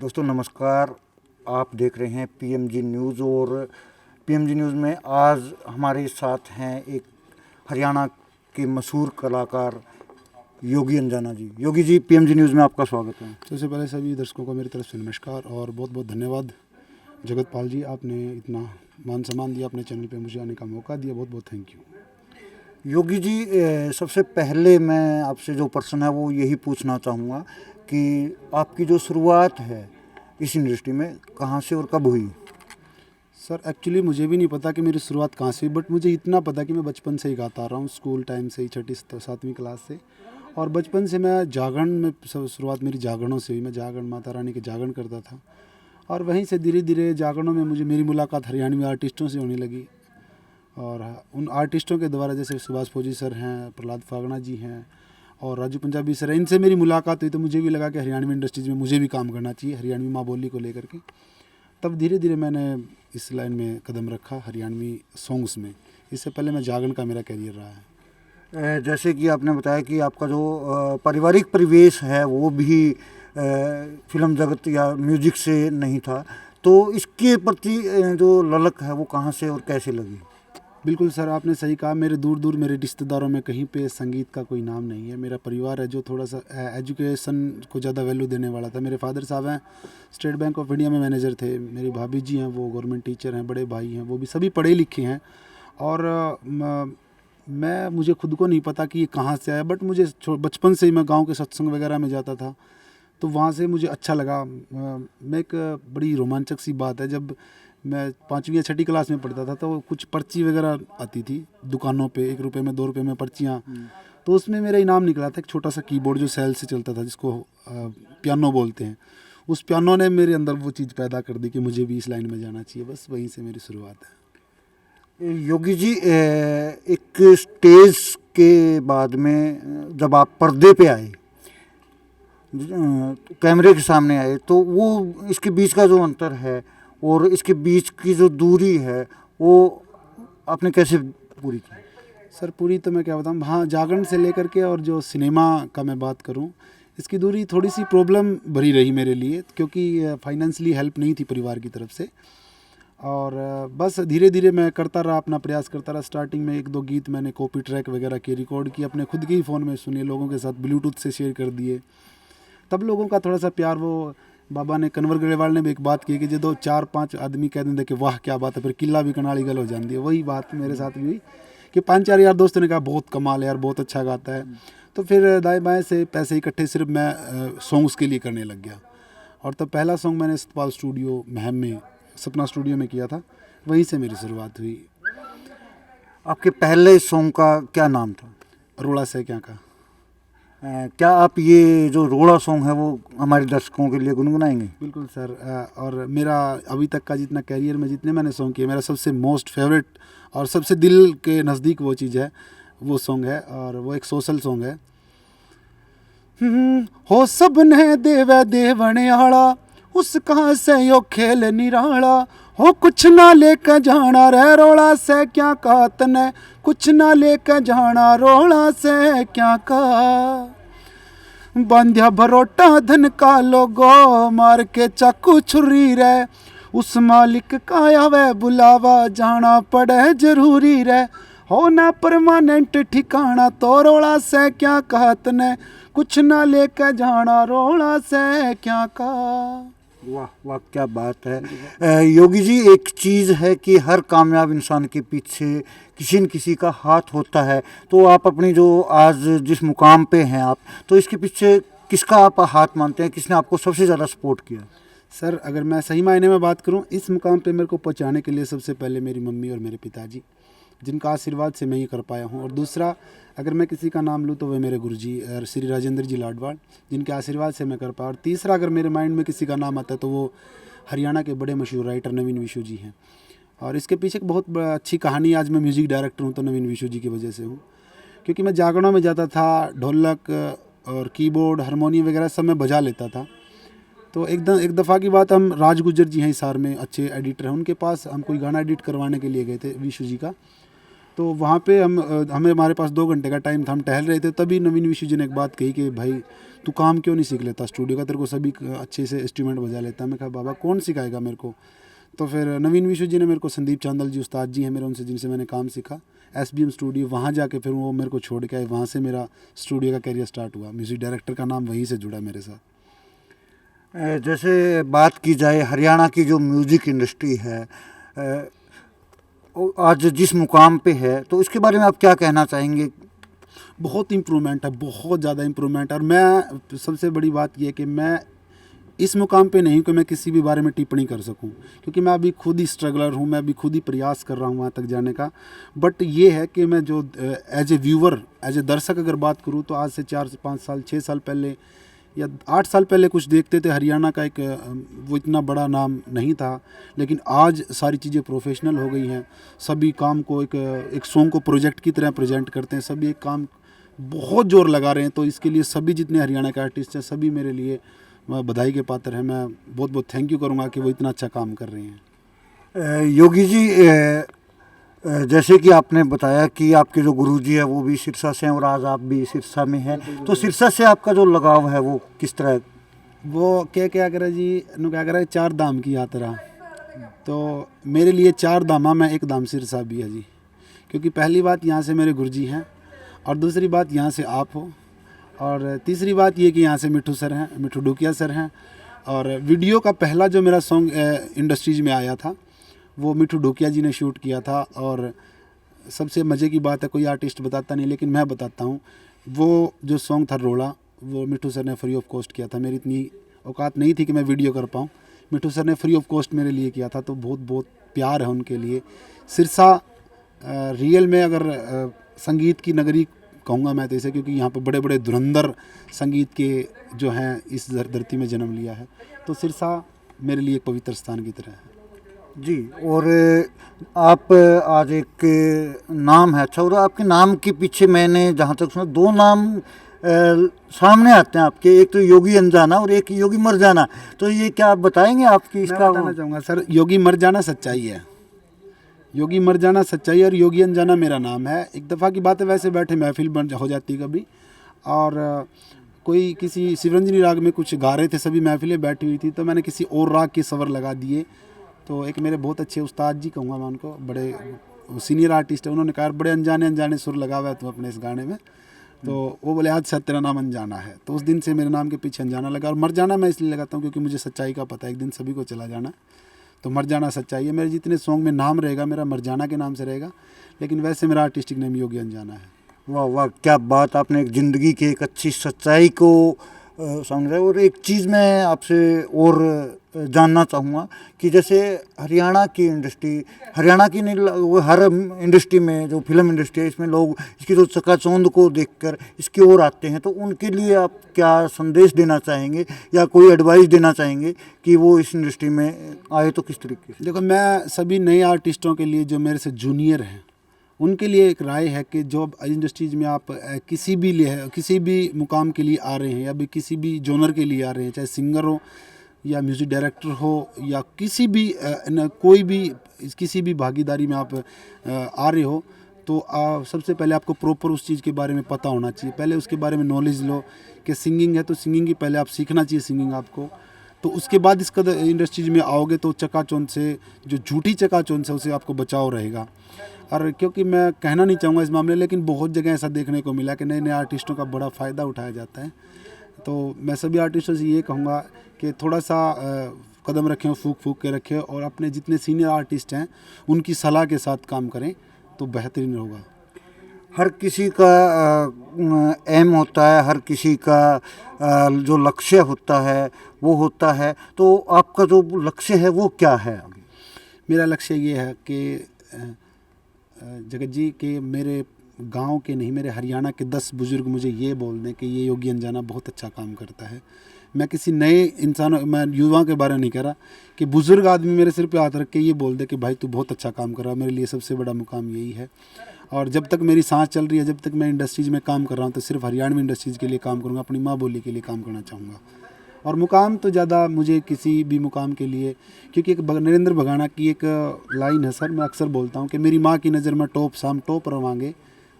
दोस्तों नमस्कार। आप देख रहे हैं पीएमजी न्यूज़ और पीएमजी न्यूज़ में आज हमारे साथ हैं एक हरियाणा के मशहूर कलाकार योगी अंजाना जी। योगी जी, पीएमजी न्यूज़ में आपका स्वागत है। सबसे पहले सभी दर्शकों को मेरी तरफ से नमस्कार और बहुत बहुत धन्यवाद जगतपाल जी, आपने इतना मान सम्मान दिया, अपने चैनल पे मुझे आने का मौका दिया, बहुत बहुत थैंक यू। योगी जी, सबसे पहले मैं आपसे जो प्रश्न है वो यही पूछना चाहूँगा कि आपकी जो शुरुआत है इस इंडस्ट्री में कहाँ से और कब हुई? सर एक्चुअली मुझे भी नहीं पता कि मेरी शुरुआत कहाँ से हुई, बट मुझे इतना पता कि मैं बचपन से ही गाता आ रहा हूँ, स्कूल टाइम से ही, 6ठी-7वीं क्लास से। और बचपन से मैं जागरण में शुरुआत मेरी जागरणों से हुई। मैं जागरण माता रानी के जागरण करता था और वहीं से धीरे धीरे जागरणों में मेरी मुलाकात हरियाणवी आर्टिस्टों से होने लगी। और उन आर्टिस्टों के द्वारा, जैसे सुभाष फौजी सर हैं, प्रहलाद फागना जी हैं और राजू पंजाबी सर हैं, इनसे मेरी मुलाकात हुई तो मुझे भी लगा कि हरियाणवी इंडस्ट्रीज़ में मुझे भी काम करना चाहिए, हरियाणवी माँ बोली को लेकर के। तब धीरे धीरे मैंने इस लाइन में कदम रखा, हरियाणवी सॉन्ग्स में। इससे पहले मैं जागरण का मेरा करियर रहा है। जैसे कि आपने बताया कि आपका जो पारिवारिक परिवेश है वो भी फिल्म जगत या म्यूजिक से नहीं था, तो इसके प्रति जो ललक है वो कहाँ से और कैसे लगी? बिल्कुल सर, आपने सही कहा। मेरे दूर दूर मेरे रिश्तेदारों में कहीं पे संगीत का कोई नाम नहीं है। मेरा परिवार है जो थोड़ा सा एजुकेशन को ज़्यादा वैल्यू देने वाला था। मेरे फादर साहब हैं स्टेट बैंक ऑफ इंडिया में मैनेजर थे, मेरी भाभी जी हैं वो गवर्नमेंट टीचर हैं, बड़े भाई हैं वो भी सभी पढ़े लिखे हैं। और मुझे खुद को नहीं पता कि ये कहाँ से आया, बट मुझे बचपन से ही मैं गाँव के सत्संग वगैरह में जाता था तो वहाँ से मुझे अच्छा लगा। मैं एक बड़ी रोमांचक सी बात है, जब मैं 5वीं या 6ठी क्लास में पढ़ता था तो कुछ पर्ची वगैरह आती थी दुकानों पे, 1 रुपये में 2 रुपये में पर्चियाँ, तो उसमें मेरा इनाम निकला था एक छोटा सा कीबोर्ड जो सेल से चलता था, जिसको पियानो बोलते हैं। उस पियानो ने मेरे अंदर वो चीज़ पैदा कर दी कि मुझे भी इस लाइन में जाना चाहिए। बस वहीं से मेरी शुरुआत है। योगी जी, एक स्टेज के बाद में जब आप पर्दे पे आए, कैमरे के सामने आए, तो वो इसके बीच का जो अंतर है और इसके बीच की जो दूरी है वो आपने कैसे पूरी की? सर पूरी तो मैं क्या बताऊँ, हाँ जागरण से लेकर के और जो सिनेमा का मैं बात करूँ, इसकी दूरी थोड़ी सी प्रॉब्लम भरी रही मेरे लिए, क्योंकि फाइनेंशियली हेल्प नहीं थी परिवार की तरफ से। और बस धीरे धीरे मैं करता रहा, अपना प्रयास करता रहा। स्टार्टिंग में 1-2 गीत मैंने कॉपी ट्रैक वगैरह के रिकॉर्ड किए, अपने खुद के ही फ़ोन में सुने, लोगों के साथ ब्लूटूथ से शेयर कर दिए। तब लोगों का थोड़ा सा प्यार, वो बाबा ने, कन्वर ग्रेवाल ने भी एक बात की कि जो 2-4-5 आदमी कह देंगे कि वाह क्या बात है, फिर किला भी कनाली गल हो जाती है। वही बात मेरे साथ भी हुई कि 5-4 यार दोस्तों ने कहा बहुत कमाल है यार, बहुत अच्छा गाता है। तो फिर दाएं बाएं से पैसे इकट्ठे सिर्फ मैं सॉन्ग्स के लिए करने लग गया। और तब पहला सॉन्ग मैंने सतपाल स्टूडियो महम में, सपना स्टूडियो में किया था, वहीं से मेरी शुरुआत हुई। आपके पहले सॉन्ग का क्या नाम था? रोड़ा से क्या का। क्या आप ये जो रोड़ा सॉन्ग है वो हमारे दर्शकों के लिए गुनगुनाएंगे? बिल्कुल सर। और मेरा अभी तक का जितना कैरियर में जितने मैंने सॉन्ग किए, मेरा सबसे मोस्ट फेवरेट और सबसे दिल के नज़दीक वो चीज़ है, वो सॉन्ग है, और वो एक सोशल सॉन्ग है। हो सब ने देवे देवने आला, उसका से यो खेल निराला, हो कुछ ना लेकर जाना रे रोड़ा से क्या कहा तने, कुछ ना लेकर जाना रोड़ा से क्या कहा, बांध्या भरोटा धन का लोगो, मार के चाकू छुरी रे, उस मालिक का आवे बुलावा, जाना पड़े जरूरी रे, हो ना परमानेंट ठिकाना, तो रोड़ा से क्या कहा तने, कुछ ना लेकर जाना रोड़ा से क्या कहा। वाह वाह, क्या बात है। योगी जी, एक चीज़ है कि हर कामयाब इंसान के पीछे किसी न किसी का हाथ होता है, तो आप अपनी जो आज जिस मुकाम पे हैं आप, तो इसके पीछे किसका आप हाथ मानते हैं? किसने आपको सबसे ज़्यादा सपोर्ट किया? सर अगर मैं सही मायने में बात करूं, इस मुकाम पे मेरे को पहुंचाने के लिए सबसे पहले मेरी मम्मी और मेरे पिताजी, जिनका आशीर्वाद से मैं ये कर पाया हूं। और दूसरा, अगर मैं किसी का नाम लूँ तो वे मेरे गुरुजी श्री राजेंद्र जी लाडवाड़, जिनके आशीर्वाद से मैं कर पाया। और तीसरा, अगर मेरे माइंड में किसी का नाम आता है तो वो हरियाणा के बड़े मशहूर राइटर नवीन विशु जी हैं। और इसके पीछे एक बहुत अच्छी कहानी, आज मैं म्यूज़िक डायरेक्टर हूँ तो नवीन विशु जी की वजह से हूँ, क्योंकि मैं जागरणों में जाता था, ढोलक और कीबोर्ड हारमोनियम वगैरह सब मैं बजा लेता था। तो एक दफ़ा की बात, हम राज गुज्जर जी हैं हिसार में, अच्छे एडिटर हैं, उनके पास हम कोई गाना एडिट करवाने के लिए गए थे विशु जी का। तो वहाँ पे हमारे पास 2 घंटे का टाइम था, हम टहल रहे थे, तभी नवीन विशु जी ने एक बात कही कि भाई तू काम क्यों नहीं सीख लेता स्टूडियो का, तेरे को सभी अच्छे से इंस्ट्रूमेंट बजा लेता। मैं कहा बाबा कौन सिखाएगा मेरे को। तो फिर नवीन विशु जी ने मेरे को, संदीप चांदल जी उस्ताद जी हैं मेरे, उनसे जिनसे मैंने काम सीखा, SBM स्टूडियो, वहाँ जाके फिर वो मेरे को छोड़ के आए, वहाँ से मेरा स्टूडियो का कैरियर स्टार्ट हुआ। म्यूज़िक डायरेक्टर का नाम वहीं से जुड़ा मेरे साथ। जैसे बात की जाए हरियाणा की जो म्यूज़िक इंडस्ट्री है वो आज जिस मुकाम पे है, तो इसके बारे में आप क्या कहना चाहेंगे? बहुत इम्प्रूवमेंट है, बहुत ज़्यादा इम्प्रूवमेंट। और मैं, सबसे बड़ी बात यह है कि मैं इस मुकाम पे नहीं हूँ कि मैं किसी भी बारे में टिप्पणी कर सकूँ, क्योंकि मैं अभी खुद ही स्ट्रगलर हूँ, मैं अभी खुद ही प्रयास कर रहा हूँ वहाँ तक जाने का। बट ये है कि मैं जो as a viewer, as a दर्शक अगर बात करूँ, तो आज से 4 से 5 साल, 6 साल पहले या 8 साल पहले कुछ देखते थे हरियाणा का, एक वो इतना बड़ा नाम नहीं था, लेकिन आज सारी चीज़ें प्रोफेशनल हो गई हैं। सभी काम को एक सॉन्ग को प्रोजेक्ट की तरह प्रेजेंट करते हैं, सभी एक काम बहुत जोर लगा रहे हैं। तो इसके लिए सभी जितने हरियाणा के आर्टिस्ट हैं, सभी मेरे लिए बधाई के पात्र हैं। मैं बहुत बहुत थैंक यू करूँगा कि वो इतना अच्छा काम कर रहे हैं। योगी जी, जैसे कि आपने बताया कि आपके जो गुरुजी है वो भी सिरसा से हैं और आज आप भी सिरसा में हैं, तो सिरसा से आपका जो लगाव है वो किस तरह? वो क्या करे जी, क्या करे, 4 धाम की यात्रा। तो मेरे लिए 4 धामा में एक धाम सिरसा भी है जी, क्योंकि पहली बात यहाँ से मेरे गुरुजी हैं, और दूसरी बात यहाँ से आप हो, और तीसरी बात ये कि यहाँ से मिठू सर हैं, मिठू डुकिया सर हैं। और वीडियो का पहला जो मेरा सॉन्ग इंडस्ट्रीज में आया था वो मिठू डुकिया जी ने शूट किया था। और सबसे मज़े की बात है, कोई आर्टिस्ट बताता नहीं लेकिन मैं बताता हूँ, वो जो सॉन्ग था रोड़ा, वो मिठू सर ने फ्री ऑफ कॉस्ट किया था। मेरी इतनी औकात नहीं थी कि मैं वीडियो कर पाऊँ, मिठू सर ने फ्री ऑफ कॉस्ट मेरे लिए किया था। तो बहुत बहुत प्यार है उनके लिए। सिरसा रियल में अगर संगीत की नगरी कहूँगा मैं तो इसे, क्योंकि यहाँ पर बड़े बड़े धुरंधर संगीत के जो हैं इस धरती में जन्म लिया है। तो सिरसा मेरे लिए एक पवित्र स्थान की तरह है जी। और आप आज एक नाम है अच्छा, और आपके नाम के पीछे मैंने जहाँ तक सुना 2 नाम सामने आते हैं आपके, एक तो योगी अनजाना और एक योगी मर जाना। तो ये क्या आप बताएंगे आपकी इसका? मैं बताना चाहूँगा सर, योगी मर जाना सच्चाई है, योगी मर जाना सच्चाई, और योगी अनजाना मेरा नाम है। एक दफ़ा की बात है, वैसे बैठे महफिल बन हो जाती कभी, और कोई किसी शिवरंजनी राग में कुछ गा रहे थे, सभी महफिलें बैठी हुई थी, तो मैंने किसी और राग के स्वर लगा दिए। तो एक मेरे बहुत अच्छे उस्ताद जी कहूँगा मैं उनको, बड़े सीनियर आर्टिस्ट है, उन्होंने कहा बड़े अनजाने सुर लगा हुआ है तू अपने इस गाने में। तो वो बोले आज सर तेरा नाम अनजाना है। तो उस दिन से मेरे नाम के पीछे अनजाना लगा। और मर जाना मैं इसलिए लगाता हूँ क्योंकि मुझे सच्चाई का पता है, एक दिन सभी को चला जाना। तो मर जाना सच्चाई है। मेरे जितने सॉन्ग में नाम रहेगा मेरा मर जाना के नाम से रहेगा, लेकिन वैसे मेरा आर्टिस्टिक नेम योगी अनजाना है। वाह वाह, क्या बात, आपने एक ज़िंदगी की एक अच्छी सच्चाई को समझा। और एक चीज़ मैं आपसे और जानना चाहूँगा कि जैसे हरियाणा की इंडस्ट्री, हरियाणा की नहीं, वो हर इंडस्ट्री में जो फिल्म इंडस्ट्री है, इसमें लोग इसकी जो चकाचौंध को देखकर इसकी ओर आते हैं, तो उनके लिए आप क्या संदेश देना चाहेंगे या कोई एडवाइस देना चाहेंगे कि वो इस इंडस्ट्री में आए तो किस तरीके से? देखो, मैं सभी नए आर्टिस्टों के लिए जो मेरे से जूनियर हैं उनके लिए एक राय है कि जो इंडस्ट्रीज में आप किसी भी मुकाम के लिए आ रहे हैं या भी किसी भी जॉनर के लिए आ रहे हैं, चाहे सिंगर हो या म्यूज़िक डायरेक्टर हो या किसी भी कोई भी किसी भी भागीदारी में आप आ रहे हो, तो सबसे पहले आपको प्रॉपर उस चीज़ के बारे में पता होना चाहिए। पहले उसके बारे में नॉलेज लो कि सिंगिंग है तो सिंगिंग की पहले आप सीखना चाहिए सिंगिंग आपको। तो उसके बाद इस कदर इंडस्ट्रीज में आओगे तो चकाचौंध से, जो झूठी चकाचौंध से, उसे आपको बचाव रहेगा। और क्योंकि मैं कहना नहीं चाहूँगा इस मामले, लेकिन बहुत जगह ऐसा देखने को मिला कि नए नए आर्टिस्टों का बड़ा फ़ायदा उठाया जाता है। तो मैं सभी आर्टिस्टों से ये कहूँगा कि थोड़ा सा कदम रखें, फूक के रखें, और अपने जितने सीनियर आर्टिस्ट हैं उनकी सलाह के साथ काम करें तो बेहतरीन होगा। हर किसी का एम होता है, हर किसी का जो लक्ष्य होता है वो होता है। तो आपका जो लक्ष्य है वो क्या है? मेरा लक्ष्य ये है कि जगत जी के मेरे गांव के नहीं, मेरे हरियाणा के 10 बुज़ुर्ग मुझे ये बोल दें कि ये योगी अनजाना बहुत अच्छा काम करता है। मैं किसी नए इंसानों, मैं युवाओं के बारे में नहीं कह रहा, कि बुज़ुर्ग आदमी मेरे सिर पे हाथ रख के ये बोल दे कि भाई तू बहुत अच्छा काम कर रहा है, मेरे लिए सबसे बड़ा मुकाम यही है। और जब तक मेरी सांस चल रही है, जब तक मैं इंडस्ट्रीज़ में काम कर रहा हूँ, तो सिर्फ हरियाणवी इंडस्ट्रीज़ के लिए काम करूँगा, अपनी माँ बोली के लिए काम करना चाहूँगा। और मुकाम तो ज़्यादा मुझे किसी भी मुकाम के लिए, क्योंकि एक नरेंद्र भगाना की एक लाइन है सर, मैं अक्सर बोलता हूँ कि मेरी माँ की नज़र में टॉप शाम टॉप रवांगे,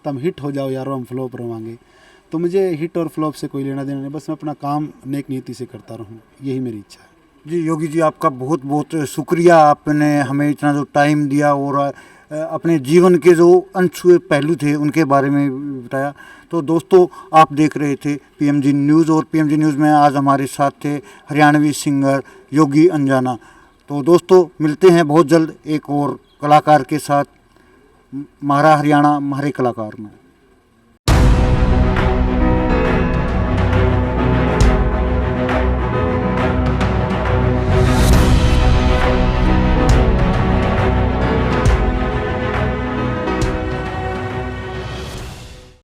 तम हिट हो जाओ यारो हम फ्लॉप रवांगे। तो मुझे हिट और फ्लॉप से कोई लेना देना नहीं, बस मैं अपना काम नेक नीति से करता रहूँ, यही मेरी इच्छा है। जी योगी जी, आपका बहुत बहुत शुक्रिया, आपने हमें इतना जो टाइम दिया और अपने जीवन के जो अनछुए पहलू थे उनके बारे में बताया। तो दोस्तों, आप देख रहे थे पीएमजी न्यूज़, और पीएमजी न्यूज़ में आज हमारे साथ थे हरियाणवी सिंगर योगी अंजाना। तो दोस्तों, मिलते हैं बहुत जल्द एक और कलाकार के साथ। म्हारा हरियाणा म्हारे कलाकार में।